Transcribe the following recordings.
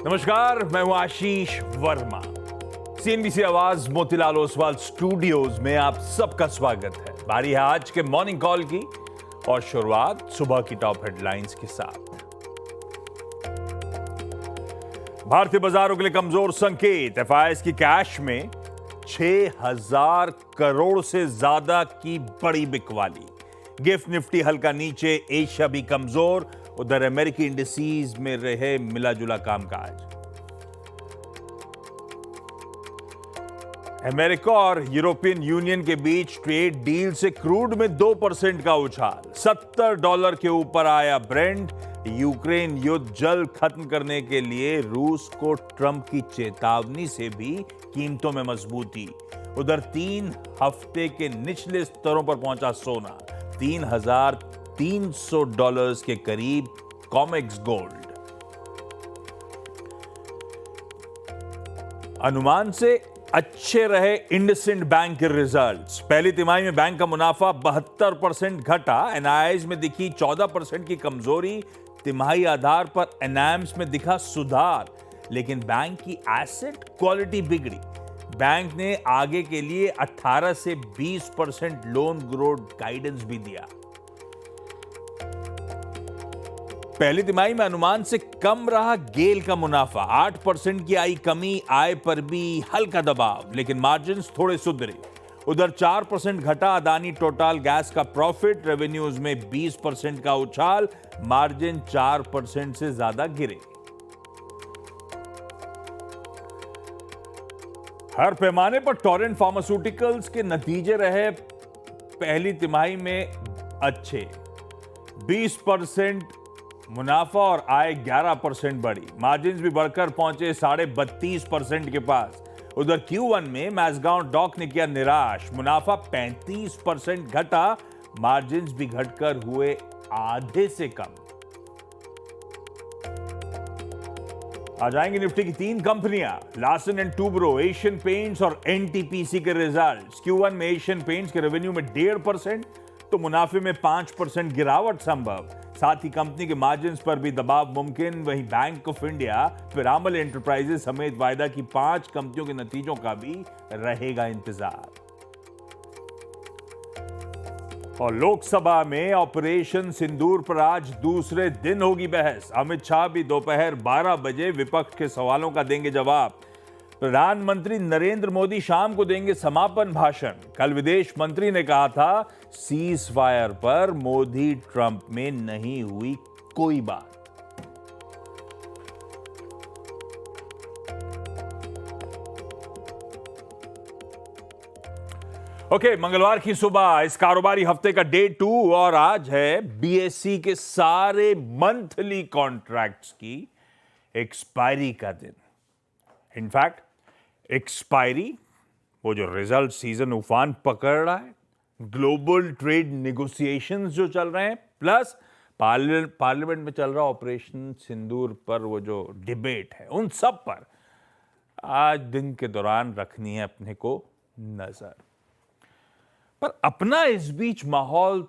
नमस्कार, मैं हूं आशीष वर्मा। सीएनबीसी आवाज मोतीलाल ओसवाल स्टूडियोज में आप सबका स्वागत है। बारी है आज के मॉर्निंग कॉल की और शुरुआत सुबह की टॉप हेडलाइंस के साथ। भारतीय बाजारों के लिए कमजोर संकेत, एफआईआई की कैश में 6,000 करोड़ से ज्यादा की बड़ी बिकवाली। गिफ्ट निफ्टी हल्का नीचे, एशिया भी कमजोर, उधर अमेरिकी इंडिसेज में रहे मिला जुला कामकाज। अमेरिका और यूरोपियन यूनियन के बीच ट्रेड डील से क्रूड में 2% का उछाल, $70 के ऊपर आया ब्रेंट। यूक्रेन युद्ध जल्द खत्म करने के लिए रूस को ट्रंप की चेतावनी से भी कीमतों में मजबूती। उधर 3 हफ्ते के निचले स्तरों पर पहुंचा सोना, $3,300 के करीब। कॉमेक्स गोल्ड अनुमान से अच्छे रहे इंडसइंड बैंक के रिजल्ट्स। पहली तिमाही में बैंक का मुनाफा 72% घटा, एनआईआईज में दिखी 14% की कमजोरी। तिमाही आधार पर एनआईएम्स में दिखा सुधार, लेकिन बैंक की एसेट क्वालिटी बिगड़ी। बैंक ने आगे के लिए 18 से 20% लोन ग्रोथ गाइडेंस भी दिया। पहली तिमाही में अनुमान से कम रहा गेल का मुनाफा, 8% की आई कमी। आय पर भी हल्का दबाव, लेकिन मार्जिन्स थोड़े सुधरे। उधर 4% घटा अदानी टोटल गैस का प्रॉफिट। रेवेन्यूज में 20% का उछाल, मार्जिन 4% से ज्यादा गिरे। हर पैमाने पर टोरेंट फार्मास्यूटिकल्स के नतीजे रहे पहली तिमाही में अच्छे। 20% मुनाफा और आय 11% बढ़ी। मार्जिन्स भी बढ़कर पहुंचे 32.5% के पास। उधर Q1 में मैसगांव डॉक ने किया निराश, मुनाफा 35% घटा, मार्जिन्स भी घटकर हुए आधे से कम। आ जाएंगे निफ्टी की 3 कंपनियां, Larsen and Toubro, Asian paints और एनटीपीसी के रिजल्ट्स। Q1 में एशियन पेंट्स के रेवेन्यू में 1.5% तो मुनाफे में 5% गिरावट संभव। साथ ही कंपनी के मार्जिन्स पर भी दबाव मुमकिन। वहीं bank of India, Piramal enterprises समेत वायदा की 5 कंपनियों के नतीजों का भी रहेगा इंतजार। और लोकसभा में ऑपरेशन सिंदूर पर आज दूसरे दिन होगी बहस। अमित शाह भी दोपहर 12 बजे विपक्ष के सवालों का देंगे जवाब। प्रधानमंत्री नरेंद्र मोदी शाम को देंगे समापन भाषण। कल विदेश मंत्री ने कहा था, सीज फायर पर मोदी ट्रंप में नहीं हुई कोई बात। ओके, मंगलवार की सुबह इस कारोबारी हफ्ते का डे 2 और आज है बीएसई के सारे मंथली कॉन्ट्रैक्ट्स की एक्सपायरी का दिन। इनफैक्ट एक्सपायरी, वो जो रिजल्ट सीजन उफान पकड़ रहा है, ग्लोबल ट्रेड नेगोशिएशंस जो चल रहे हैं, प्लस पार्लियामेंट में चल रहा ऑपरेशन सिंदूर पर वो जो डिबेट है, उन सब पर आज दिन के दौरान रखनी है अपने को नजर। पर अपना इस बीच माहौल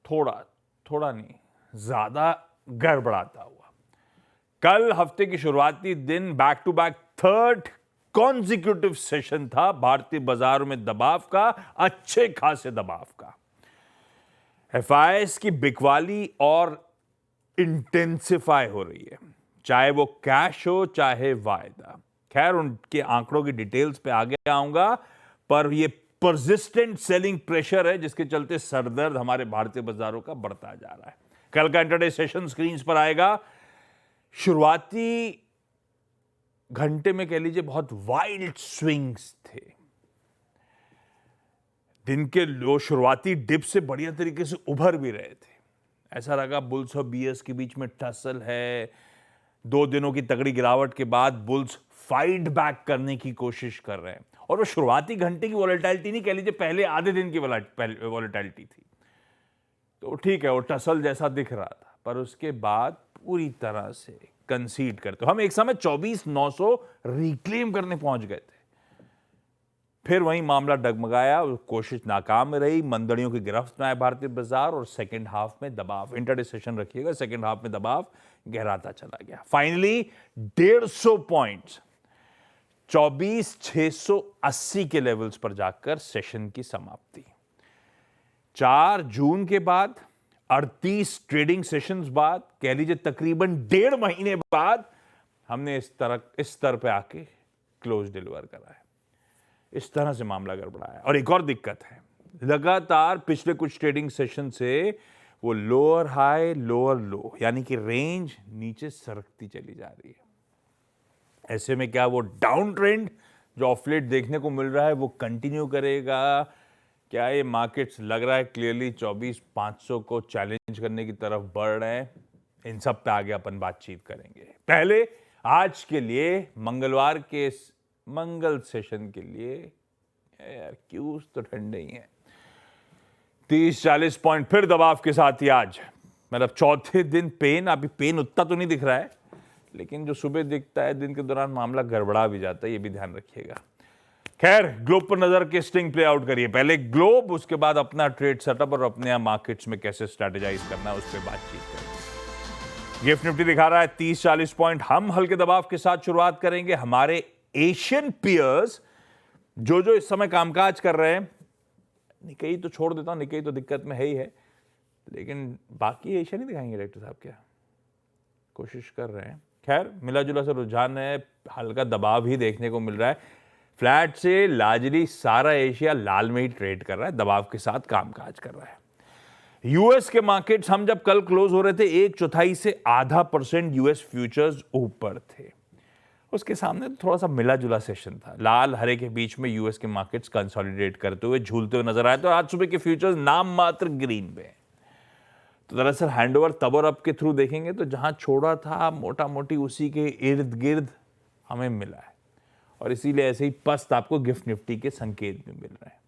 थोड़ा नहीं, ज्यादा गड़बड़ाता हुआ। कल हफ्ते की शुरुआती दिन back to back third consecutive session था भारतीय बाजारों में दबाव का, अच्छे खासे दबाव का। एफआईआई की बिकवाली और इंटेंसिफाई हो रही है, चाहे वो कैश हो चाहे वायदा। खैर, उनके आंकड़ों की डिटेल्स पे आगे आऊंगा, पर ये परसिस्टेंट सेलिंग प्रेशर है जिसके चलते सरदर्द हमारे भारतीय बाजारों का बढ़ता जा रहा है। कल का इंटरडे सेशन स्क्रीन पर आएगा। शुरुआती घंटे में कह लीजिए बहुत वाइल्ड स्विंग्स थे। दिन के लो शुरुआती डिप से बढ़िया तरीके से उभर भी रहे थे। ऐसा लगा बुल्स और बीएस के बीच में टसल है। 2 दिनों की तगड़ी गिरावट के बाद बुल्स फाइट बैक करने की कोशिश कर रहे हैं। और वो शुरुआती घंटे की वॉलेटिलिटी नहीं, कह लीजिए पहले आधे दिन की वॉलेटिलिटी थी, तो ठीक है, वो टसल जैसा दिख रहा था। पर उसके बाद पूरी तरह से कंसीड करते, हम एक समय 24,900 रिक्लेम करने पहुंच गए थे। फिर वहीं मामला डगमगाया, कोशिश नाकाम रही, मंदड़ियों की गिरफ्त में आए भारतीय बाजार और सेकेंड हाफ में दबाव, इंटरडे सेशन रखिएगा, सेकेंड हाफ में दबाव गहराता चला गया। फाइनली 150 पॉइंट्स 24,680 के लेवल्स पर जाकर सेशन की समाप्ति। 4 जून के बाद 38 ट्रेडिंग सेशंस बाद, कह लीजिए तकरीबन 1.5 महीने बाद, हमने इस स्तर पे आके क्लोज डिलीवर करा है। इस तरह से मामला गड़बड़ा है। और एक और दिक्कत है, लगातार पिछले कुछ ट्रेडिंग सेशन से वो लोअर हाई लोअर लो यानी कि रेंज नीचे सरकती चली जा रही है। ऐसे में क्या वो डाउन ट्रेंड जो ऑफ लेट देखने को मिल रहा है वो कंटिन्यू करेगा? क्या ये मार्केट्स लग रहा है क्लियरली 24,500 को चैलेंज करने की तरफ बढ़ रहे हैं? इन सब पे आगे अपन बातचीत करेंगे। पहले आज के लिए मंगलवार के मंगल सेशन के लिए यार क्यूज तो ठंडे ही हैं। 30-40 पॉइंट फिर दबाव के साथ ही आज, मतलब चौथे दिन पेन। अभी पेन उतना तो नहीं दिख रहा है, लेकिन जो सुबह दिखता है दिन के दौरान मामला गड़बड़ा भी जाता है, ये भी ध्यान रखिएगा। खैर, ग्लोब पर नजर के स्टिंग प्ले आउट करिए। पहले ग्लोब, उसके बाद अपना ट्रेड सेटअप और अपने यहाँ मार्केट्स में कैसे स्ट्रेटेजाइज करना है उस पर बातचीत करेंगे। गिफ्ट निफ्टी दिखा रहा है 30-40 पॉइंट। हम हल्के दबाव के साथ शुरुआत करेंगे। हमारे एशियन पियर्स जो इस समय कामकाज कर रहे हैं, निकेई तो छोड़ देता हूं, निकेई तो दिक्कत में है ही है, लेकिन बाकी एशिया नहीं दिखाएंगे डायरेक्टर साहब? क्या कोशिश कर रहे हैं? खैर, मिला जुला सा रुझान है, हल्का दबाव ही देखने को मिल रहा है। फ्लैट से लार्जली सारा एशिया लाल में ही ट्रेड कर रहा है, दबाव के साथ कामकाज कर रहा है। यूएस के मार्केट्स, हम जब कल क्लोज हो रहे थे 1/4 से आधा % यूएस फ्यूचर्स ऊपर थे। उसके सामने तो थोड़ा सा मिला जुला सेशन था। लाल हरे के बीच में यूएस के मार्केट्स कंसोलिडेट करते हुए, झूलते हुए नजर आए थे। और आज सुबह के फ्यूचर्स नाम मात्र ग्रीन पे। तो दरअसल हैंडओवर तब और अब के थ्रू देखेंगे तो जहां छोड़ा था मोटा मोटी उसी के इर्द गिर्द हमें मिला है, और इसीलिए ऐसे ही पस्त आपको गिफ्ट निफ्टी के संकेत भी मिल रहे हैं।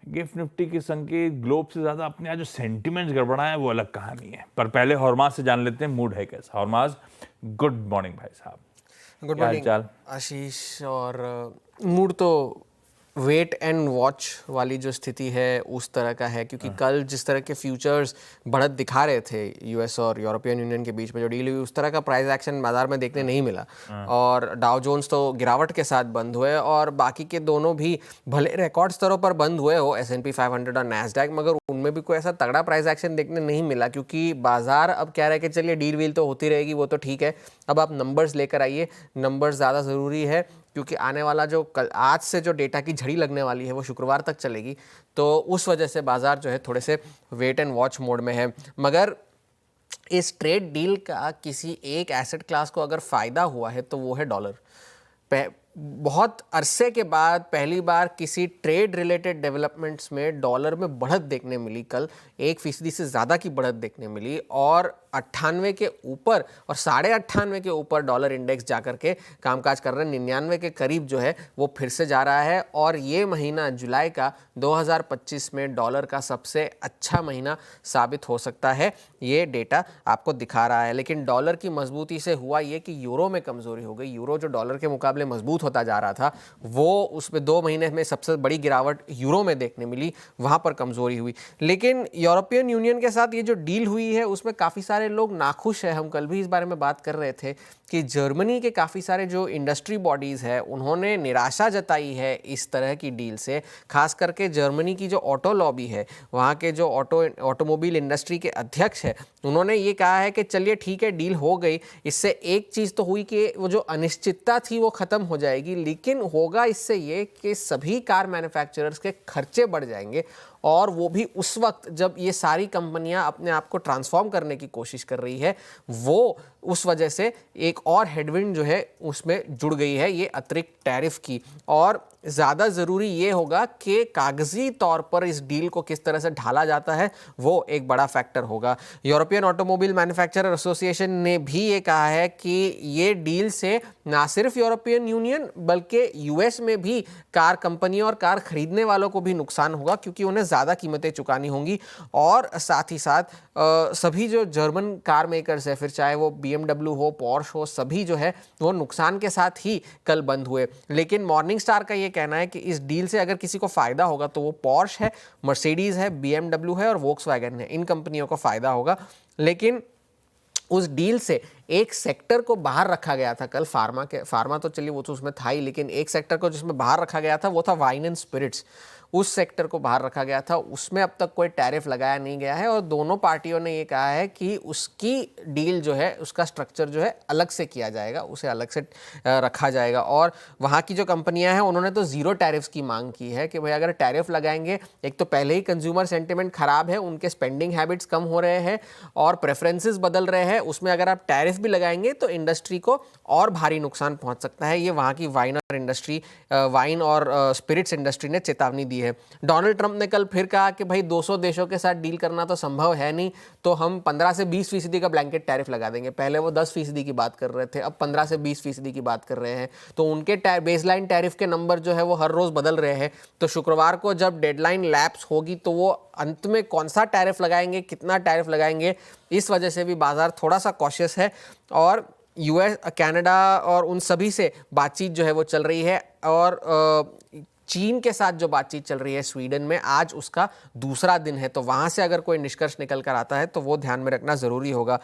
गिफ्ट निफ्टी के संकेत ग्लोब से ज्यादा अपने यहाँ जो सेंटिमेंट्स गड़बड़ा है वो अलग कहानी है। पर पहले हॉर्मास से जान लेते हैं मूड है कैसा। हॉर्मास, गुड मॉर्निंग भाई साहब। गुड मॉर्निंग आशीष। और मूड तो वेट एंड वॉच वाली जो स्थिति है उस तरह का है, क्योंकि कल जिस तरह के फ्यूचर्स बढ़त दिखा रहे थे यूएस और यूरोपियन यूनियन के बीच में जो डील हुई, उस तरह का प्राइस एक्शन बाजार में देखने नहीं मिला। और डाउ जोन्स तो गिरावट के साथ बंद हुए, और बाकी के दोनों भी भले रिकॉर्ड स्तरों पर बंद हुए हो, S&P 500 और नैस्डैक, मगर उनमें भी कोई ऐसा तगड़ा प्राइस एक्शन देखने नहीं मिला, क्योंकि बाजार अब कह रहा है कि चलिए डील वील तो होती रहेगी, वो तो ठीक है, अब आप नंबर्स लेकर आइए। नंबर्स ज़्यादा ज़रूरी है, क्योंकि आने वाला जो कल आज से जो डेटा की झड़ी लगने वाली है वो शुक्रवार तक चलेगी। तो उस वजह से बाजार जो है थोड़े से वेट एंड वॉच मोड में है। मगर इस ट्रेड डील का किसी एक एसेट क्लास को अगर फ़ायदा हुआ है तो वो है डॉलर। बहुत अरसे के बाद पहली बार किसी ट्रेड रिलेटेड डेवलपमेंट्स में डॉलर में बढ़त देखने मिली। कल 1% से ज़्यादा की बढ़त देखने मिली, और 98 के ऊपर और 98.5 के ऊपर डॉलर इंडेक्स जाकर के कामकाज कर रहे हैं। 99 के करीब जो है वो फिर से जा रहा है, और ये महीना जुलाई का 2025 में डॉलर का सबसे अच्छा महीना साबित हो सकता है, ये डेटा आपको दिखा रहा है। लेकिन डॉलर की मजबूती से हुआ ये कि यूरो में कमज़ोरी हो गई। यूरो जो डॉलर के मुकाबले मजबूत होता जा रहा था, वो उसमें 2 महीने में सबसे बड़ी गिरावट यूरो में देखने मिली, वहाँ पर कमज़ोरी हुई। लेकिन यूरोपियन यूनियन के साथ ये जो डील हुई है उसमें काफ़ी सारे लोग नाखुश हैं। हम कल भी इस बारे में बात कर रहे थे कि जर्मनी के काफ़ी सारे जो इंडस्ट्री बॉडीज़ है उन्होंने निराशा जताई है इस तरह की डील से। खास करके जर्मनी की जो ऑटो लॉबी है, वहाँ के जो ऑटोमोबाइल इंडस्ट्री के अध्यक्ष है, उन्होंने ये कहा है कि चलिए ठीक है डील हो गई, इससे एक चीज़ तो हुई कि वो जो अनिश्चितता थी वो ख़त्म हो जाएगी, लेकिन होगा इससे ये कि सभी कार मैन्युफैक्चरर्स के खर्चे बढ़ जाएंगे, और वो भी उस वक्त जब ये सारी कंपनियां अपने आप को ट्रांसफॉर्म करने की कोशिश कर रही है। वो उस वजह से एक और हेडविंड जो है उसमें जुड़ गई है, ये अतिरिक्त टैरिफ की। और ज़्यादा ज़रूरी ये होगा कि कागजी तौर पर इस डील को किस तरह से ढाला जाता है, वो एक बड़ा फैक्टर होगा। यूरोपियन ऑटोमोबाइल मैन्युफैक्चरर एसोसिएशन ने भी ये कहा है कि ये डील से ना सिर्फ यूरोपियन यूनियन बल्कि यूएस में भी कार कंपनियों और कार खरीदने वालों को भी नुकसान होगा, क्योंकि उन्हें ज़्यादा कीमतें चुकानी होंगी। और साथ ही साथ सभी जो जर्मन कार मेकर्स है, फिर चाहे वो BMW हो, पोर्श हो, सभी जो है वो नुकसान के साथ ही कल बंद हुए। लेकिन मॉर्निंग स्टार का ये कहना है कि इस डील से अगर किसी को फ़ायदा होगा तो वो पोर्श है, मर्सिडीज़ है, BMW है और वोक्सवैगन है, इन कंपनियों को फ़ायदा होगा। लेकिन उस डील से एक सेक्टर को बाहर रखा गया था कल, फार्मा तो चलिए वो तो उसमें था ही, लेकिन एक सेक्टर को जिसमें बाहर रखा गया था वो था वाइन एंड स्पिरिट्स। उस सेक्टर को बाहर रखा गया था, उसमें अब तक कोई टैरिफ लगाया नहीं गया है और दोनों पार्टियों ने ये कहा है कि उसकी डील जो है, उसका स्ट्रक्चर जो है अलग से किया जाएगा, उसे अलग से रखा जाएगा। और वहाँ की जो कंपनियां हैं उन्होंने तो ज़ीरो टैरिफ्स की मांग की है कि भाई अगर टैरिफ लगाएंगे, एक तो पहले ही कंज्यूमर सेंटिमेंट खराब है, उनके स्पेंडिंग हैबिट्स कम हो रहे हैं और प्रेफरेंसेस बदल रहे हैं, उसमें अगर आप टैरिफ भी लगाएंगे तो इंडस्ट्री को और भारी नुकसान पहुंच सकता है। ये वहाँ की वाइन और स्पिरिट्स इंडस्ट्री ने चेतावनी दी है। डोनाल्ड ट्रंप ने कल फिर कहा कि भाई 200 देशों के साथ डील करना तो संभव है नहीं, तो हम 15 से 20% का ब्लैंकेट टैरिफ लगा देंगे। पहले वो 10% की बात कर रहे थे, अब 15 से 20% की बात कर रहे हैं। तो उनके बेसलाइन टैरिफ के नंबर जो है वो हर रोज बदल रहे हैं। तो शुक्रवार को जब डेडलाइन लैप्स होगी तो वो अंत में कौन सा टैरिफ लगाएंगे, कितना टैरिफ लगाएंगे, इस वजह से भी बाजार थोड़ा सा कॉशियस है। और यूएस, कनाडा और उन सभी से बातचीत जो है वो चल रही है। और चीन के साथ जो बातचीत चल रही है स्वीडन में, आज उसका दूसरा दिन है। तो वहाँ से अगर कोई निष्कर्ष निकल कर आता है तो वो ध्यान में रखना ज़रूरी होगा।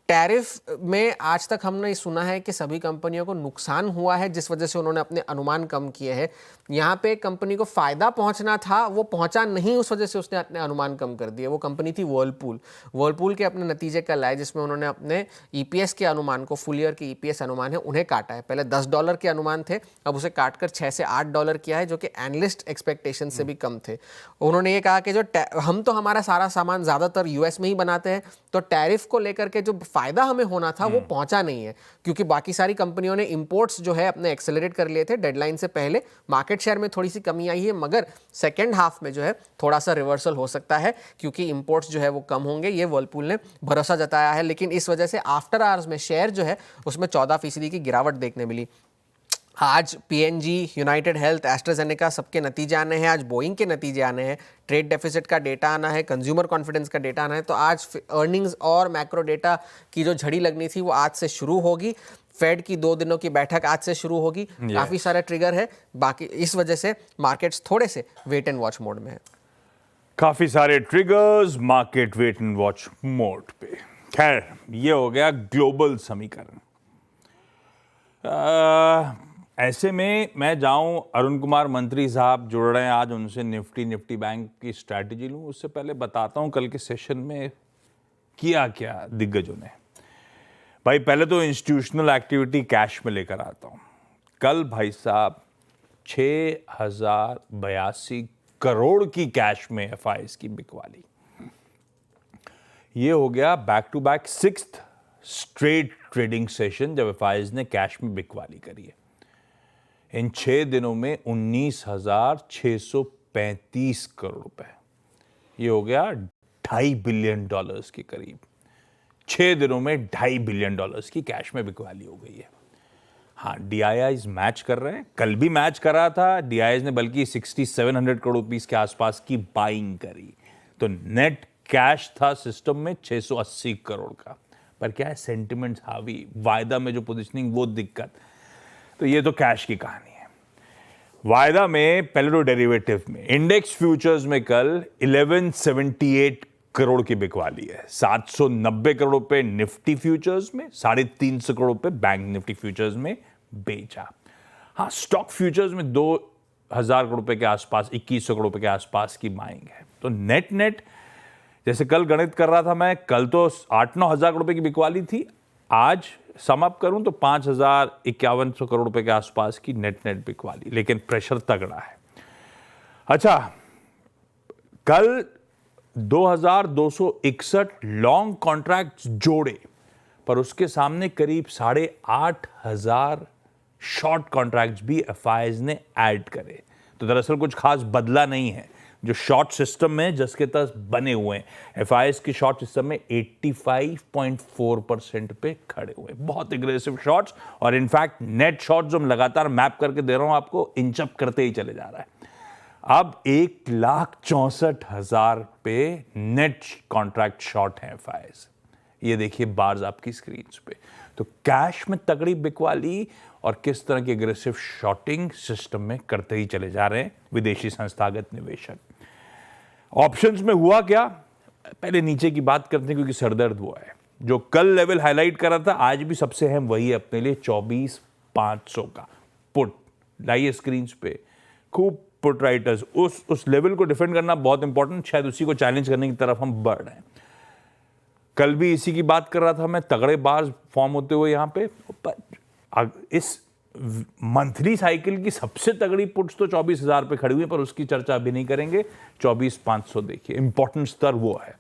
टैरिफ में आज तक हमने सुना है कि सभी कंपनियों को नुकसान हुआ है, जिस वजह से उन्होंने अपने अनुमान कम किए हैं। यहाँ पे कंपनी को फ़ायदा पहुँचना था, वो पहुँचा नहीं, उस वजह से उसने अपने अनुमान कम कर दिए। वो कंपनी थी वर्लपूल के अपने नतीजे कल आए, जिसमें उन्होंने अपने ईपीएस के अनुमान को, फुल ईयर के ईपीएस अनुमान है, उन्हें काटा है। पहले $10 के अनुमान थे, अब उसे काटकर $6 से $8 किया है, जो कि एनालिस्ट एक्सपेक्टेशन से भी कम थे। उन्होंने ये कहा कि जो हम तो हमारा सारा सामान ज़्यादातर यूएस में ही बनाते हैं, तो टैरिफ को लेकर के जो फायदा हमें होना था वो पहुंचा नहीं है, क्योंकि बाकी सारी कंपनियों ने इंपोर्ट्स जो है अपने एक्सेलरेट कर लिए थे डेडलाइन से पहले। मार्केट शेयर में थोड़ी सी कमी आई है, मगर सेकेंड हाफ में जो है थोड़ा सा रिवर्सल हो सकता है, क्योंकि इंपोर्ट्स जो है वो कम होंगे, ये वर्लपूल ने भरोसा जताया है। लेकिन इस वजह से आफ्टर आवर्स में शेयर जो है उसमें 14% की गिरावट देखने मिली। आज पीएनजी, यूनाइटेड हेल्थ, एस्ट्राजेनेका सबके नतीजे आने हैं। आज बोइंग के नतीजे आने हैं, ट्रेड डेफिसिट का डेटा आना है, कंज्यूमर कॉन्फिडेंस का डेटा आना है। तो आज अर्निंग्स और मैक्रो डेटा की जो झड़ी लगनी थी वो आज से शुरू होगी। फेड की 2 दिनों की बैठक आज से शुरू होगी। काफ़ी सारे ट्रिगर है, बाकी इस वजह से मार्केट्स थोड़े से वेट एंड वॉच मोड में है। काफी सारे triggers, market wait and watch mode पे। खैर, ये हो गया ग्लोबल समीकरण। ऐसे में मैं जाऊं, अरुण कुमार मंत्री साहब जुड़ रहे हैं आज, उनसे निफ्टी बैंक की स्ट्रैटेजी लूं। उससे पहले बताता हूं कल के सेशन में किया क्या दिग्गजों ने। भाई पहले तो इंस्टीट्यूशनल एक्टिविटी कैश में लेकर आता हूं। कल भाई साहब 6082 करोड़ की कैश में एफआईज की बिकवाली। ये हो गया back to back 6th straight trading session जब एफआईज ने कैश में बिकवाली करी है। इन 6 दिनों में 19,635 करोड़ रुपए, ये हो गया $2.5 बिलियन के करीब। 6 दिनों में $2.5 बिलियन की कैश में बिकवाली हो गई है। हाँ, डीआईआईज मैच कर रहे हैं, कल भी मैच कर रहा था डीआईआईज ने, बल्कि 6700 करोड़ रुपीस के आसपास की बाइंग करी। तो नेट कैश था सिस्टम में 680 करोड़ का। पर क्या है, सेंटिमेंट्स हावी, वायदा में जो पोजीशनिंग वो दिक्कत। तो ये तो कैश की कहानी है। वायदा में पहले तो डेरिवेटिव में इंडेक्स फ्यूचर्स में कल 1178 करोड़ की बिकवाली है। 790 करोड़ रुपए निफ्टी फ्यूचर्स में, 350 करोड़ रुपए बैंक निफ्टी फ्यूचर्स में बेचा। हाँ, स्टॉक फ्यूचर्स में 2000 करोड़ रुपए के आसपास, 2100 करोड़ रुपए के आसपास की बाइंग है। तो नेट नेट जैसे कल गणित कर रहा था मैं, कल तो 8-9 हजार करोड़ रुपए की बिकवाली थी, आज सम अप करूं तो 5,51 करोड़ रुपए के आसपास की नेट बिकवाली। लेकिन प्रेशर तगड़ा है। अच्छा, कल 2261 लॉन्ग कॉन्ट्रैक्ट्स जोड़े, पर उसके सामने करीब 8,500 शॉर्ट कॉन्ट्रैक्ट्स भी एफआईज ने ऐड करे। तो दरअसल कुछ खास बदला नहीं है। जो शॉर्ट सिस्टम में जिसके तहत बने हुए हैं, एफआईएस के शॉर्ट सिस्टम में 85.4% पे खड़े हुए हैं। बहुत एग्रेसिव शॉर्ट्स, और इनफैक्ट नेट शॉर्ट जो मैं लगातार मैप करके दे रहा हूं आपको, इंचअप करते ही चले जा रहा है। अब 1,64,000 पे नेट कॉन्ट्रैक्ट शॉर्ट है एफआईएस। ये देखिए बार्स आपकी स्क्रीन पे। तो कैश में तगड़ी बिकवाली और किस तरह की एग्रेसिव शॉर्टिंग सिस्टम में करते ही चले जा रहे हैं विदेशी संस्थागत निवेशक। ऑप्शंस में हुआ क्या, पहले नीचे की बात करते हैं क्योंकि सरदर्द हुआ है। जो कल लेवल हाईलाइट कर रहा था, आज भी सबसे अहम वही है अपने लिए, 24,500 का पुट। लाइए स्क्रीन पे, खूब पुट राइटर्स, उस लेवल को डिफेंड करना बहुत इंपॉर्टेंट, शायद उसी को चैलेंज करने की तरफ हम बढ़ रहे हैं। कल भी इसी की बात कर रहा था मैं, तगड़े बार्स फॉर्म होते हुए यहां पे। इस मंथली साइकिल की सबसे तगड़ी पुट्स तो 24,000 पे खड़ी हुई है, पर उसकी चर्चा अभी नहीं करेंगे। 24,500 देखिए इंपॉर्टेंट स्तर वो है।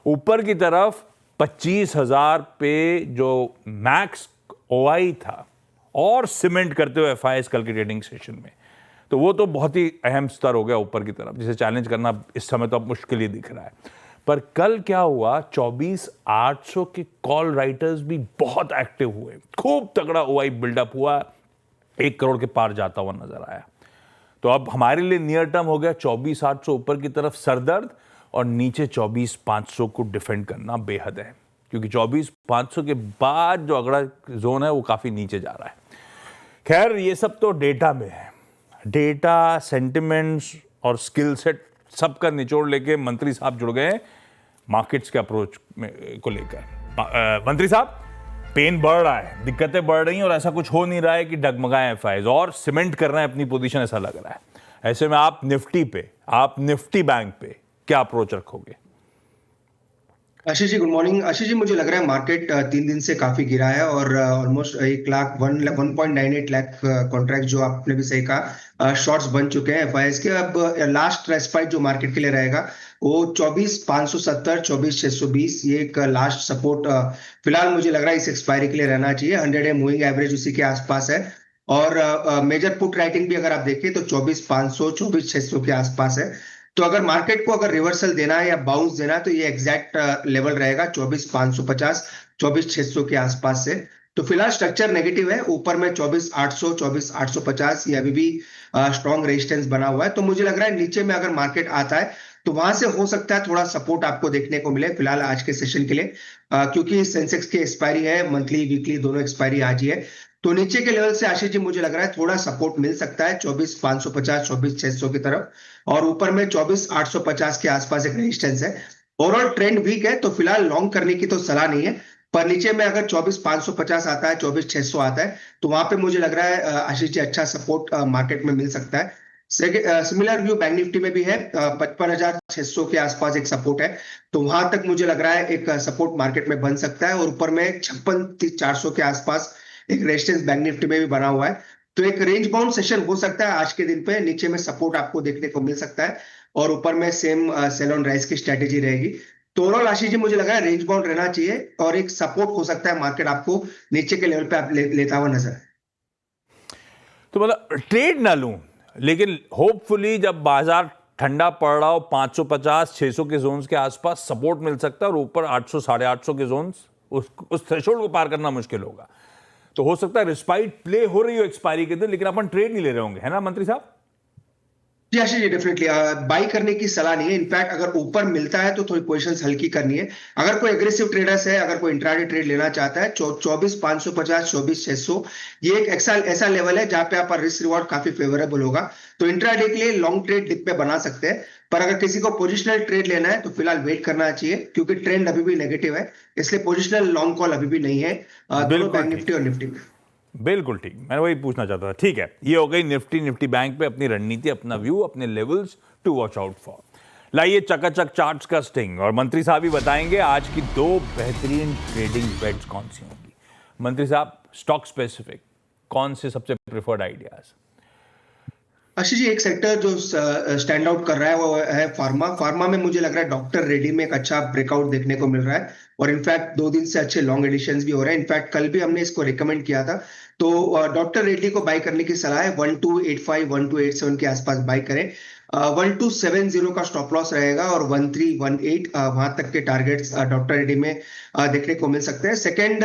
ऊपर की तरफ 25,000 पे जो मैक्स ओआई था और सीमेंट करते हुए एफआईएस कल के ट्रेडिंग सेशन में, तो वो तो बहुत ही अहम स्तर हो गया ऊपर की तरफ, जिसे चैलेंज करना इस समय तो अब मुश्किल ही दिख रहा है। पर कल क्या हुआ, 24,800 के कॉल राइटर्स भी बहुत एक्टिव हुए, खूब तगड़ा ओआई बिल्डअप हुआ, 1 करोड़ के पार जाता हुआ नजर आया। तो अब हमारे लिए नियर टर्म हो गया 24,800 ऊपर की तरफ सरदर्द, और नीचे 24,500 को डिफेंड करना बेहद है, क्योंकि 24,500 के बाद जो अगला जोन है वो काफी नीचे जा रहा है। खैर ये सब तो डेटा में है, डेटा, सेंटिमेंट्स और स्किल सेट सबका निचोड़ लेके मंत्री साहब जुड़ गए हैं मार्केट्स के अप्रोच को लेकर। मंत्री साहब, पेन बढ़ रहा है, दिक्कतें बढ़ रही हैं, और ऐसा कुछ हो नहीं रहा है कि डगमगाए एफआईएस और सीमेंट कर रहे हैं अपनी पोजीशन, ऐसा लग रहा है। ऐसे में आप निफ्टी बैंक पे क्या अप्रोच रखोगे? Ashish ji, good morning. आशीष जी, मुझे लग रहा है मार्केट 3 दिन से काफी गिरा है और ऑलमोस्ट 1.98 लाख कॉन्ट्रैक्ट, जो आपने भी सही कहा, शॉर्ट्स बन चुके हैं एफआईएस के। अब लास्ट रेस्पाइट जो मार्केट के लिए रहेगा वो 24,570, 24,620, ये एक लास्ट सपोर्ट फिलहाल मुझे लग रहा है इस एक्सपायरी के लिए रहना चाहिए। 100 डे मूविंग एवरेज उसी के आसपास है, और मेजर पुट राइटिंग भी अगर आप देखें तो 24,500, 24,600 के आसपास है। तो अगर मार्केट को अगर रिवर्सल देना है या बाउंस देना है तो ये एग्जैक्ट लेवल रहेगा 24,550, 24,600 के आसपास से। तो फिलहाल स्ट्रक्चर नेगेटिव है, ऊपर में 24,800, 24,850 ये अभी भी स्ट्रॉन्ग रेजिस्टेंस बना हुआ है। तो मुझे लग रहा है नीचे में अगर मार्केट आता है तो वहां से हो सकता है थोड़ा सपोर्ट आपको देखने को मिले फिलहाल आज के सेशन के लिए, क्योंकि सेंसेक्स की एक्सपायरी है, मंथली वीकली दोनों एक्सपायरी आज ही है। तो नीचे के लेवल से आशीष जी मुझे लग रहा है थोड़ा सपोर्ट मिल सकता है 24,550, 24,600 की तरफ, और ऊपर में 24,850 के आसपास एक रेजिस्टेंस है। ओवरऑल ट्रेंड वीक है, तो फिलहाल लॉन्ग करने की तो सलाह नहीं है, पर नीचे में अगर 24,550 आता है, 24,600 आता है, तो वहां पे मुझे लग रहा है आशीष जी अच्छा सपोर्ट मार्केट में मिल सकता है। सिमिलर व्यू बैंक निफ्टी में भी है, 55,600 के आसपास एक सपोर्ट है, तो वहां तक मुझे लग रहा है एक सपोर्ट मार्केट में बन सकता है, और ऊपर में 56,400 के आसपास एक रेजिस्टेंस बैंक निफ्टी में भी बना हुआ है। तो एक रेंज बाउंड सेशन हो सकता है आज के दिन पे, नीचे में सपोर्ट आपको देखने को मिल सकता है, और ऊपर में सेम सेल ऑन राइज की स्ट्रेटेजी रहेगी। तो ओवरऑल आशीष जी मुझे लगा है रेंज बाउंड रहना चाहिए, और एक सपोर्ट हो सकता है मार्केट आपको नीचे के लेवल पे आप लेता हुआ नजर है। तो मतलब ट्रेड ना लूं, लेकिन होपफुली जब बाजार ठंडा पड़ रहा हो 550, 600 के जोन्स के आसपास सपोर्ट मिल सकता है, और ऊपर 800, 850 के जोन्स, उस थ्रेशोल्ड को पार करना मुश्किल होगा। तो हो सकता है रिस्पाइट प्ले हो रही हो एक्सपायरी के दिन, लेकिन अपन ट्रेड नहीं ले रहे होंगे, है ना मंत्री साहब? जी आशीष जी, डेफिनेटली बाई करने की सलाह नहीं है। इनफैक्ट अगर ऊपर मिलता है तो थोड़ी पोजीशंस हल्की करनी है। अगर कोई एग्रेसिव ट्रेडर्स है, अगर कोई इंट्राडे ट्रेड लेना चाहता है, 24,550, 24,600 ये एक ऐसा लेवल है जहां पे आप रिस्क रिवॉर्ड काफी फेवरेबल होगा। तो इंट्राडे के लिए लॉन्ग ट्रेड डिप पे बना सकते हैं, पर अगर किसी को पोजिशनल ट्रेड लेना है तो फिलहाल वेट करना चाहिए, क्योंकि ट्रेंड अभी भी नेगेटिव है, इसलिए पोजिशनल लॉन्ग कॉल अभी भी नहीं है दोनों बैंक निफ्टी और निफ्टी में। बिल्कुल ठीक, मैं वही पूछना चाहता था। ठीक है, ये हो गई निफ्टी बैंक पे अपनी रणनीति, अपना व्यू, अपने levels to watch out for. लाइए चकाचक चार्ट्स का स्टिंग, और मंत्री साहब ही बताएंगे आज की 2 बेहतरीन ट्रेडिंग बेट्स कौन सी होंगी। मंत्री साहब, स्टॉक स्पेसिफिक कौन से सबसे प्रेफर्ड आइडियाज? आशीष जी, एक सेक्टर जो स्टैंड आउट कर रहा है वो है फार्मा में मुझे लग रहा है डॉक्टर रेड्डी में एक अच्छा ब्रेकआउट देखने को मिल रहा है, और इनफैक्ट 2 दिन से अच्छे लॉन्ग एडिशंस भी हो रहे हैं। इनफैक्ट कल भी हमने इसको रिकमेंड किया था, तो डॉक्टर रेड्डी को बाय करने की सलाह है, 1285, 1287 के आसपास बाय करें। 1270 का स्टॉप लॉस रहेगा और 1318 वहां तक के टारगेट्स डॉक्टर रेड्डी में देखने को मिल सकते हैं। सेकंड,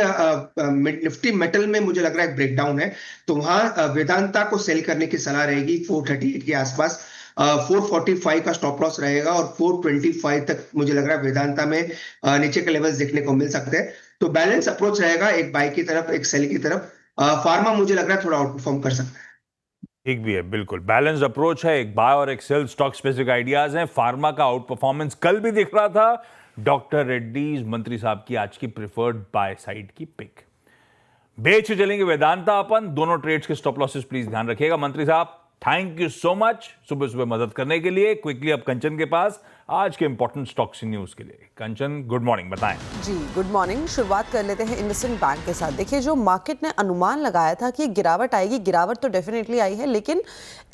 निफ्टी मेटल में मुझे लग रहा है एक ब्रेकडाउन है, तो वहां वेदांता को सेल करने की सलाह रहेगी 438 के आसपास। 445 का स्टॉप लॉस रहेगा और 425 तक मुझे लग रहा है वेदांता में नीचे के लेवल्स देखने को मिल सकते हैं। तो बैलेंस अप्रोच रहेगा, एक बाय की तरफ एक सेल की तरफ। फार्मा मुझे लग रहा है थोड़ा आउट परफॉर्म कर सकता है। ठीक भी है, बिल्कुल बैलेंस अप्रोच है, एक बाय और एक सेल, स्टॉक स्पेसिफिक आइडियाज हैं। फार्मा का आउट परफॉर्मेंस कल भी दिख रहा था। डॉक्टर रेड्डीज मंत्री साहब की आज की प्रिफर्ड बाय साइड की पिक। बेच चलेंगे वेदांता अपन। दोनों ट्रेड्स के स्टॉप लॉसेस प्लीज ध्यान रखिएगा। मंत्री साहब थैंक यू सो मच सुबह सुबह मदद करने के लिए। क्विकली अब कंचन के पास आज के इंपॉर्टेंट स्टॉक्स न्यूज के लिए। कंचन गुड मॉर्निंग, बताएं। जी गुड मॉर्निंग। शुरुआत कर लेते हैं इंडसइंड बैंक के साथ। देखिए, जो मार्केट ने अनुमान लगाया था कि गिरावट आएगी, गिरावट तो डेफिनेटली आई है, लेकिन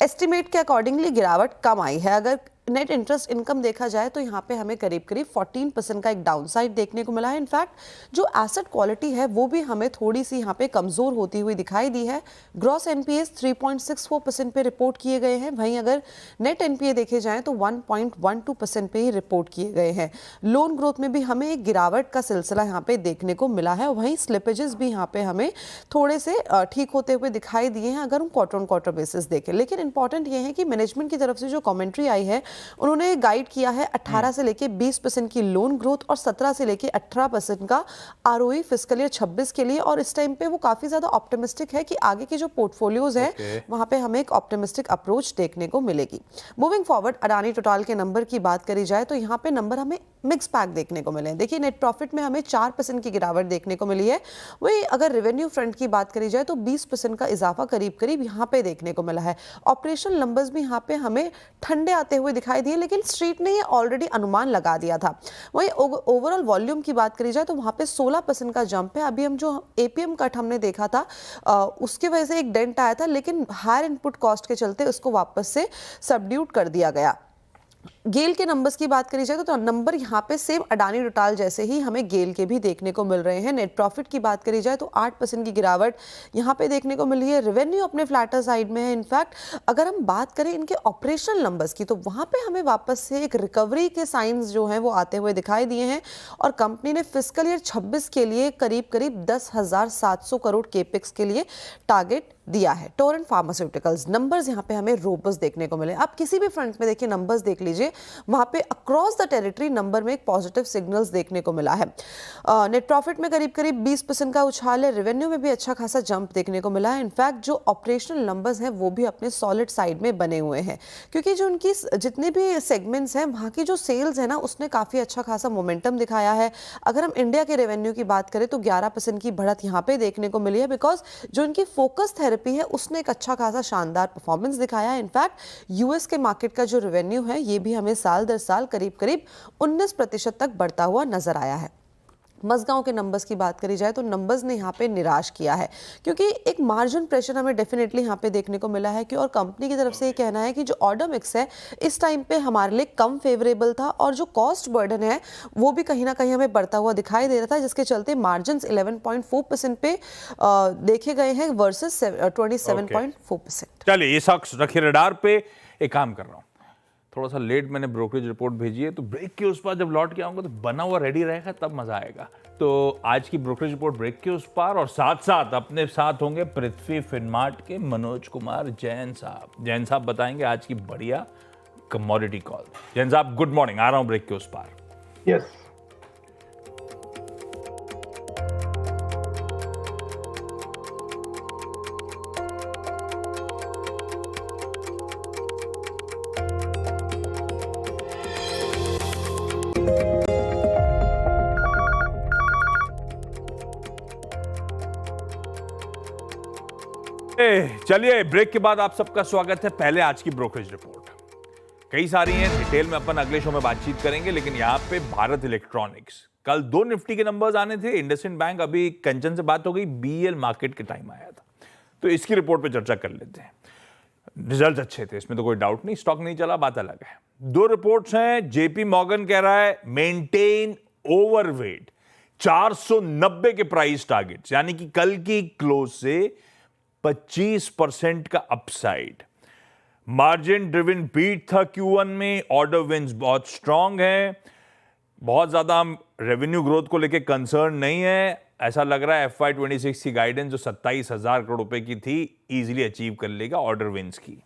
एस्टिमेट के अकॉर्डिंगली गिरावट कम आई है। अगर नेट इंटरेस्ट इनकम देखा जाए तो यहाँ पे हमें करीब करीब 14% का एक डाउनसाइड देखने को मिला है। इनफैक्ट जो एसेट क्वालिटी है वो भी हमें थोड़ी सी यहाँ पे कमजोर होती हुई दिखाई दी है। ग्रॉस एनपीएस 3.64% पे रिपोर्ट किए गए हैं। वहीं अगर नेट एनपीए देखे जाएं तो 1.12% पे ही रिपोर्ट किए गए हैं। लोन ग्रोथ में भी हमें एक गिरावट का सिलसिला यहाँ पे देखने को मिला है। वहीं स्लिपेजेस भी यहाँ पे हमें थोड़े से ठीक होते हुए दिखाई दिए हैं अगर हम क्वार्टर ऑन क्वार्टर बेसिस देखें। लेकिन इंपॉर्टेंट ये है कि मैनेजमेंट की तरफ से जो कमेंट्री आई है, उन्होंने गाइड किया है 18 से लेके 20% की लोन ग्रोथ और 17 से लेके 18% का आरओई फिस्कल ईयर 26 के लिए। और इस टाइम पे वो काफी ज्यादा ऑप्टिमिस्टिक है कि आगे के जो पोर्टफोलियोज है वहां पे हमें एक ऑप्टिमिस्टिक अप्रोच देखने को मिलेगी। मूविंग फॉरवर्ड, अडानी टोटल के नंबर की बात करी जाए तो यहाँ पे नंबर हमें मिक्स पैक देखने को मिले हैं। देखिए, नेट प्रॉफिट में हमें 4% की गिरावट देखने को मिली है। वही अगर रेवेन्यू फ्रंट की बात करी जाए तो 20% का इजाफा करीब करीब यहाँ पे देखने को मिला है। ऑपरेशनल नंबर्स भी यहाँ पे हमें ठंडे आते हुए दिखाई दिए, लेकिन स्ट्रीट ने ये ऑलरेडी अनुमान लगा दिया था। वही ओवरऑल वॉल्यूम की बात करी जाए तो वहाँ पे 16% का जंप है। अभी हम जो एपीएम कट हमने देखा था उसकी वजह से एक डेंट आया था, लेकिन हायर इनपुट कॉस्ट के चलते उसको वापस से सबड्यूट कर दिया गया। गेल के नंबर्स की बात करी जाए तो नंबर यहाँ पे सेम अडानी टोटल जैसे ही हमें गेल के भी देखने को मिल रहे हैं। नेट प्रॉफिट की बात करी जाए तो 8% की गिरावट यहाँ पे देखने को मिली है। रेवेन्यू अपने फ्लैटर साइड में है। इनफैक्ट अगर हम बात करें इनके ऑपरेशनल नंबर्स की तो वहाँ पे हमें वापस से एक रिकवरी के साइंस जो हैं वो आते हुए दिखाई दिए हैं। और कंपनी ने फिस्कल ईयर 26 के लिए करीब करीब 10,700 करोड़ केपेक्स के लिए टारगेट दिया है। टोरेंट फार्मास्यूटिकल्स नंबर्स यहाँ पे हमें रोबस्ट देखने को मिले। आप किसी भी फ्रंट में देखिए, नंबर्स देख लीजिए, वहां पे अक्रॉस द टेरिटरी नंबर में एक पॉजिटिव सिग्नल्स देखने को मिला है। नेट प्रॉफिट में करीब करीब 20% का उछाल है। रेवेन्यू में भी अच्छा खासा जंप देखने को मिला है। इनफैक्ट जो ऑपरेशनल नंबर्स हैं वो भी अपने सॉलिड साइड में बने हुए हैं, क्योंकि जो उनकी जितने भी सेगमेंट्स हैं वहां की जो सेल्स है ना उसने काफी अच्छा खासा मोमेंटम दिखाया है। अगर हम इंडिया के रेवेन्यू की बात करें तो 11% की बढ़त यहाँ पे देखने को मिली है, बिकॉज जो इनकी फोकस थेरेपी है उसने एक अच्छा खासा शानदार परफॉर्मेंस दिखाया है। इनफैक्ट यूएस के मार्केट का जो रेवेन्यू है ये भी हमें साल दर साल करीब करीब 19% तक बढ़ता हुआ नजर आया है। मजगांव के नंबर्स की बात करी जाए तो नंबर्स ने यहाँ पे निराश किया है, क्योंकि एक मार्जिन प्रेशर हमें डेफिनेटली यहाँ पे देखने को मिला है कि और कंपनी की तरफ से ये कहना है कि जो ऑर्डर मिक्स है इस टाइम पे हमारे लिए कम फेवरेबल था और जो कॉस्ट बर्डन है वो भी कहीं ना कहीं हमें बढ़ता हुआ दिखाई दे रहा था, जिसके चलते मार्जिन 11.4% पे देखे गए हैं वर्सेस 27.4%। चलिए ये शख्स रखिए रडार पे। एक काम कर रहा हूँ, थोड़ा सा लेट मैंने ब्रोकरेज रिपोर्ट भेजी है, तो ब्रेक के उस पार जब लौट के आऊंगा तो बना हुआ रेडी रहेगा, तब मजा आएगा। तो आज की ब्रोकरेज रिपोर्ट ब्रेक के उस पार, और साथ साथ अपने साथ होंगे पृथ्वी फिनमार्ट के मनोज कुमार जैन साहब। जैन साहब बताएंगे आज की बढ़िया कमोडिटी कॉल। जैन साहब गुड मॉर्निंग, आ रहा हूं ब्रेक के उस पार। यस चलिए ब्रेक के बाद आप सबका स्वागत है। पहले आज की ब्रोकरेज रिपोर्ट, कई सारी हैं, डिटेल में अपन अगले शो में बातचीत करेंगे, लेकिन यहां पे भारत इलेक्ट्रॉनिक्स, कल 2 निफ्टी के नंबर्स आने थे। इंडसइंड बैंक, अभी कंचन से बात हो गई, बीएल मार्केट के टाइम आया था, तो इसकी रिपोर्ट पे चर्चा कर लेते हैं। रिजल्ट अच्छे थे, इसमें तो कोई डाउट नहीं, स्टॉक नहीं चला, बात अलग है। 2 रिपोर्ट्स हैं। जेपी मॉर्गन कह रहा है मेंटेन ओवरवेट, 490 के प्राइस टारगेट्स, यानी कि कल की क्लोज से 25% का अपसाइड। मार्जिन ड्रिवन बीट था Q1 में, ऑर्डर विंस बहुत स्ट्रांग है, बहुत ज्यादा हम रेवेन्यू ग्रोथ को लेके कंसर्न नहीं है। ऐसा लग रहा है FY26 की गाइडेंस जो 27,000 करोड़ रुपए की थी इजीली अचीव कर लेगा ऑर्डर विंस की।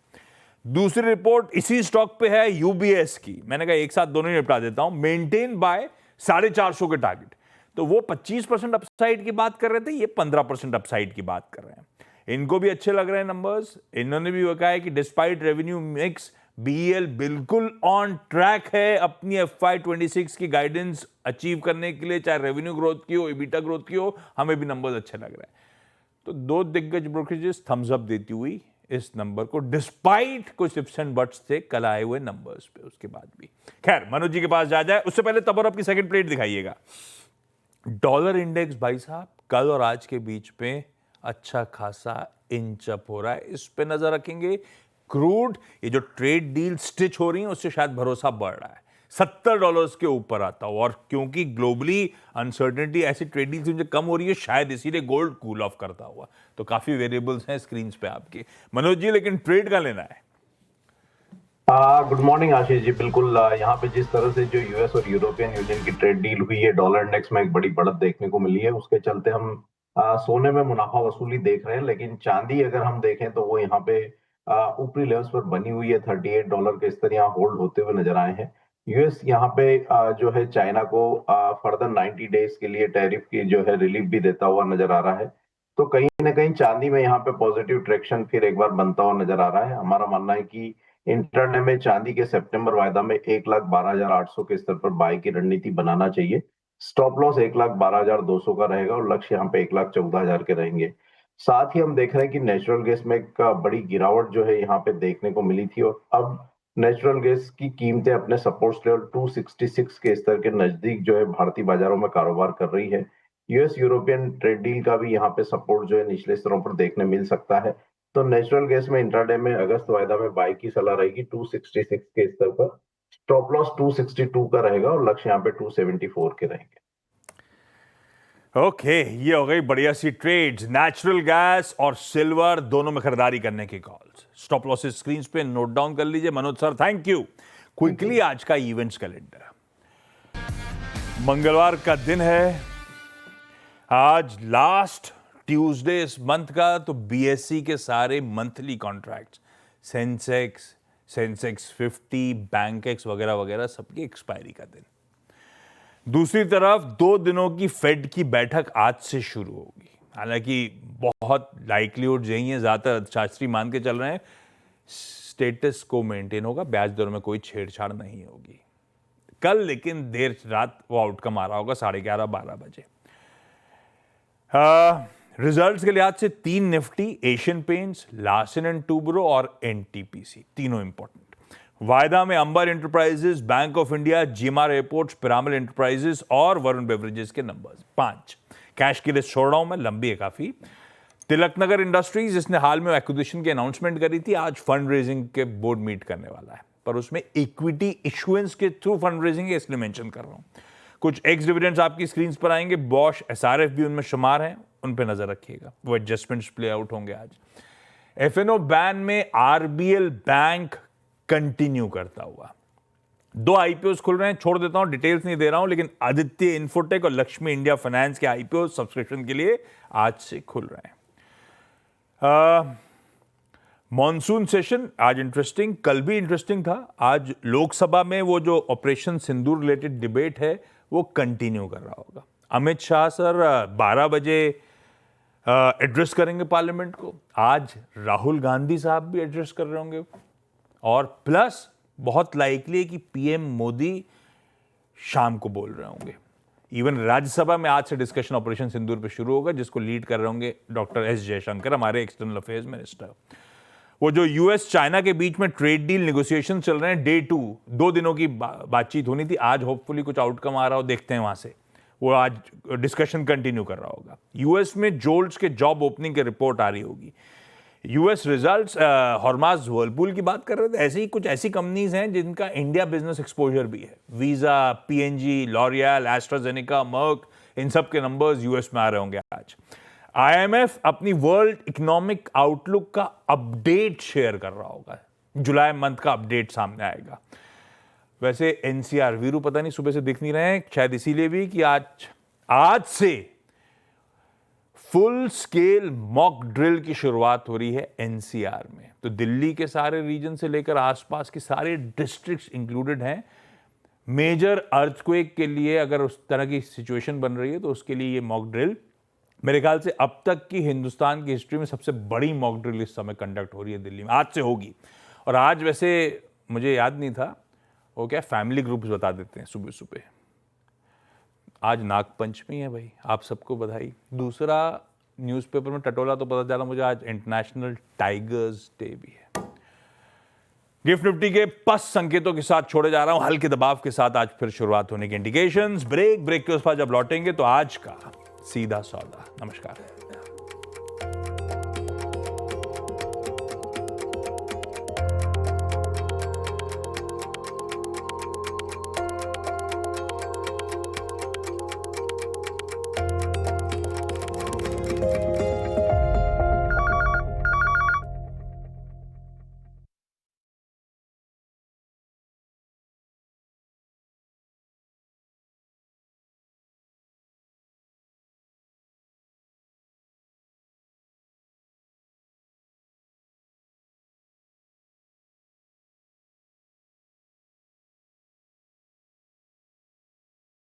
दूसरी रिपोर्ट इसी स्टॉक पे है यूबीएस की, मैंने कहा एक साथ दोनों ही निपटा देता हूं। मेंटेन बाय 450 के टारगेट, तो वो 25% अपसाइड की बात कर रहे थे, ये 15% अपसाइड की बात कर रहे हैं। इनको भी अच्छे लग रहे हैं नंबर्स। इन्होंने भी कहा है कि डिस्पाइट रेवेन्यू मिक्स बीईएल बिल्कुल ऑन ट्रैक है अपनी FY26 की गाइडेंस अचीव करने के लिए, चाहे रेवेन्यू ग्रोथ की हो, EBITDA ग्रोथ की हो, हमें भी नंबर्स अच्छे लग रहे हैं। तो दो दिग्गज ब्रोकरेजेस थम्स अप देती हुई इस नंबर को, डिस्पाइट कुछ इफ्स एंड बट्स थे कल आए हुए नंबर्स पे, उसके बाद भी। खैर मनोज जी के पास जा जाए, उससे पहले तबर अपनी सेकंड प्लेट दिखाइएगा। डॉलर इंडेक्स भाई साहब कल और आज के बीच में अच्छा खासा इंच अप हो रहा है, इस पे नजर रखेंगे। क्रूड, ये जो ट्रेड डील स्टिच हो रही है उससे शायद भरोसा बढ़ रहा है, $70 के ऊपर आता हो, और क्योंकि ग्लोबली अनसर्टेनिटी ऐसी ट्रेड डील से कम हो रही है, शायद इसीलिए गोल्ड कूल ऑफ करता हुआ। तो काफी वेरिएबल्स हैं स्क्रीन पे आपके मनोज जी, लेकिन ट्रेड का लेना है। Good morning Ashish ji. बिल्कुल, यहाँ पे जिस तरह से जो यूएस और यूरोपियन यूनियन की ट्रेड डील हुई है, डॉलर इंडेक्स में एक बड़ी बढ़त देखने को मिली है, उसके चलते हम सोने में मुनाफा वसूली देख रहे हैं। लेकिन चांदी अगर हम देखें तो वो यहाँ पे ऊपरी लेवल्स पर बनी हुई है, $38 के स्तर यहाँ होल्ड होते हुए नजर आए हैं। यूएस यहाँ पे जो है चाइना को फर्दर 90 डेज के लिए टैरिफ की जो है रिलीफ भी देता हुआ नजर आ रहा है। तो कहीं ना कहीं चांदी में यहाँ पे पॉजिटिव ट्रैक्शन फिर एक बार बनता हुआ नजर आ रहा है। हमारा मानना है कि इंटरडे में चांदी के सितंबर वायदा में 1,12,800 के स्तर पर बाय की रणनीति बनाना चाहिए। स्टॉप लॉस 1,12,200 का रहेगा और लक्ष्य यहाँ पे 1,14,000 के रहेंगे। साथ ही हम देख रहे हैं कि नेचुरल गैस में एक बड़ी गिरावट जो है यहाँ पे देखने को मिली थी, और अब नेचुरल गैस की कीमतें अपने सपोर्ट लेवल 266 के स्तर के नजदीक जो है भारतीय बाजारों में कारोबार कर रही है। यूएस यूरोपियन ट्रेड डील का भी यहाँ पे सपोर्ट जो है निचले स्तरों पर देखने मिल सकता है। तो नेचुरल गैस में इंट्राडे में अगस्त वायदा में बाय की सलाह रहेगी 266 के स्तर पर। स्टॉप लॉस 262 का रहेगा और लक्ष्य यहाँ पे 274 के रहेंगे। ओके, ये हो गई बढ़िया सी ट्रेड्स, नेचुरल गैस और सिल्वर दोनों में खरीदारी करने की कॉल्स। स्टॉप लॉसेस स्क्रीन पे नोट डाउन कर लीजिए। Manoj sir thank you. Quickly आज का इवेंट्स कैलेंडर, मंगलवार का दिन है आज, लास्ट ट्यूसडे इस मंथ का। तो बीएसई के सारे मंथली कॉन्ट्रैक्ट्स, सेंसेक्स 50, बैंकेक्स वगैरह वगैरह सबकी एक्सपायरी का दिन। दूसरी तरफ 2 दिनों की फेड की बैठक आज से शुरू होगी। हालांकि बहुत लाइक्लीहुड यही है, ज्यादातर शास्त्री मान के चल रहे हैं स्टेटस को मेंटेन होगा, ब्याज दरों में कोई छेड़छाड़ नहीं होगी कल, लेकिन देर रात वो आउटकम आ रहा होगा 11:30-12 बजे। रिजल्ट्स के लिहाज से 3 Nifty, Asian Paints, Larsen and Toubro और एनटीपीसी, तीनों इंपॉर्टेंट। वायदा में Amber Enterprises, Bank of India, GMR Airports, Pyramid Enterprises और वरुण बेवरेजेस के नंबर्स। 5 कैश की लिस्ट छोड़ रहा हूं मैं, लंबी है काफी। तिलकनगर इंडस्ट्रीज, जिसने हाल में एक्विजिशन की अनाउंसमेंट करी थी, आज फंड रेजिंग के बोर्ड मीट करने वाला है, पर उसमें इक्विटी इशुएंस के थ्रू फंड रेजिंग है, इसलिए मेंशन कर रहा हूं। कुछ एक्स डिविडेंड्स आपकी स्क्रीन पर आएंगे, बॉश, एसआरएफ भी उनमें शुमार हैं, उन पे नजर रखिएगा, वो एडजस्टमेंट्स प्ले आउट होंगे आज। एफएनओ बैन में आरबीएल बैंक कंटिन्यू करता हुआ। 2 आईपीओस खुल रहे हैं, छोड़ देता हूं, डिटेल्स नहीं दे रहा हूं, लेकिन आदित्य इन्फोटेक और लक्ष्मी इंडिया फाइनेंस के आईपीओ सब्सक्रिप्शन के लिए आज से खुल रहे हैं। मॉनसून सेशन आज इंटरेस्टिंग, कल भी इंटरेस्टिंग था। आज लोकसभा में वो जो ऑपरेशन सिंदूर रिलेटेड डिबेट है वो कंटिन्यू कर रहा होगा। अमित शाह सर 12 बजे एड्रेस करेंगे पार्लियामेंट को। आज राहुल गांधी साहब भी एड्रेस कर रहे होंगे, और प्लस बहुत लाइकली है कि पीएम मोदी शाम को बोल रहे होंगे। इवन राज्यसभा में आज से डिस्कशन ऑपरेशन सिंदूर पे शुरू होगा, जिसको लीड कर रहे होंगे डॉक्टर एस जयशंकर, हमारे एक्सटर्नल अफेयर्स मिनिस्टर। वो जो यूएस चाइना के बीच में ट्रेड डील नेगोशिएशन चल रहे हैं, डे 2 दिनों की बातचीत होनी थी, आज होपफुली कुछ आउटकम आ रहा हो, देखते हैं वहां से। वो आज डिस्कशन कंटिन्यू कर रहा होगा। यूएस में जोल्ट्स के जॉब ओपनिंग की रिपोर्ट आ रही होगी। यूएस रिजल्ट्स, हॉर्मास वर्लपूल की बात कर रहे थे, ऐसे ही कुछ ऐसी कंपनीज हैं जिनका इंडिया बिजनेस एक्सपोजर भी है। Visa, PNG, L'Oreal, AstraZeneca, Merck, इन सब के नंबर्स यूएस में आ रहे होंगे आज। आईएमएफ अपनी वर्ल्ड इकोनॉमिक आउटलुक का अपडेट शेयर कर रहा होगा। जुलाई मंथ का अपडेट सामने आएगा। वैसे एनसीआर वीरू पता नहीं सुबह से दिख नहीं रहे हैं, शायद इसीलिए भी कि आज से फुल स्केल मॉक ड्रिल की शुरुआत हो रही है एनसीआर में। तो दिल्ली के सारे रीजन से लेकर आसपास के सारे डिस्ट्रिक्ट्स इंक्लूडेड हैं। मेजर अर्थक्वेक के लिए अगर उस तरह की सिचुएशन बन रही है तो उसके लिए ये मॉक ड्रिल मेरे ख्याल से अब तक की हिंदुस्तान की हिस्ट्री में सबसे बड़ी मॉक ड्रिल इस समय कंडक्ट हो रही है दिल्ली में, आज से होगी। और आज वैसे मुझे याद नहीं था, वो क्या फैमिली ग्रुप्स बता देते हैं सुबह सुबह। आज नागपंचमी है भाई, आप सबको बधाई। दूसरा न्यूज़पेपर में टटोला तो पता चला मुझे आज इंटरनेशनल टाइगर्स डे भी है। गिफ्ट निफ्टी के पस संकेतों के साथ छोड़े जा रहा हूं, हल्के दबाव के साथ आज फिर शुरुआत होने के इंडिकेशंस। ब्रेक के उस पर जब लौटेंगे तो आज का सीधा सौदा। नमस्कार।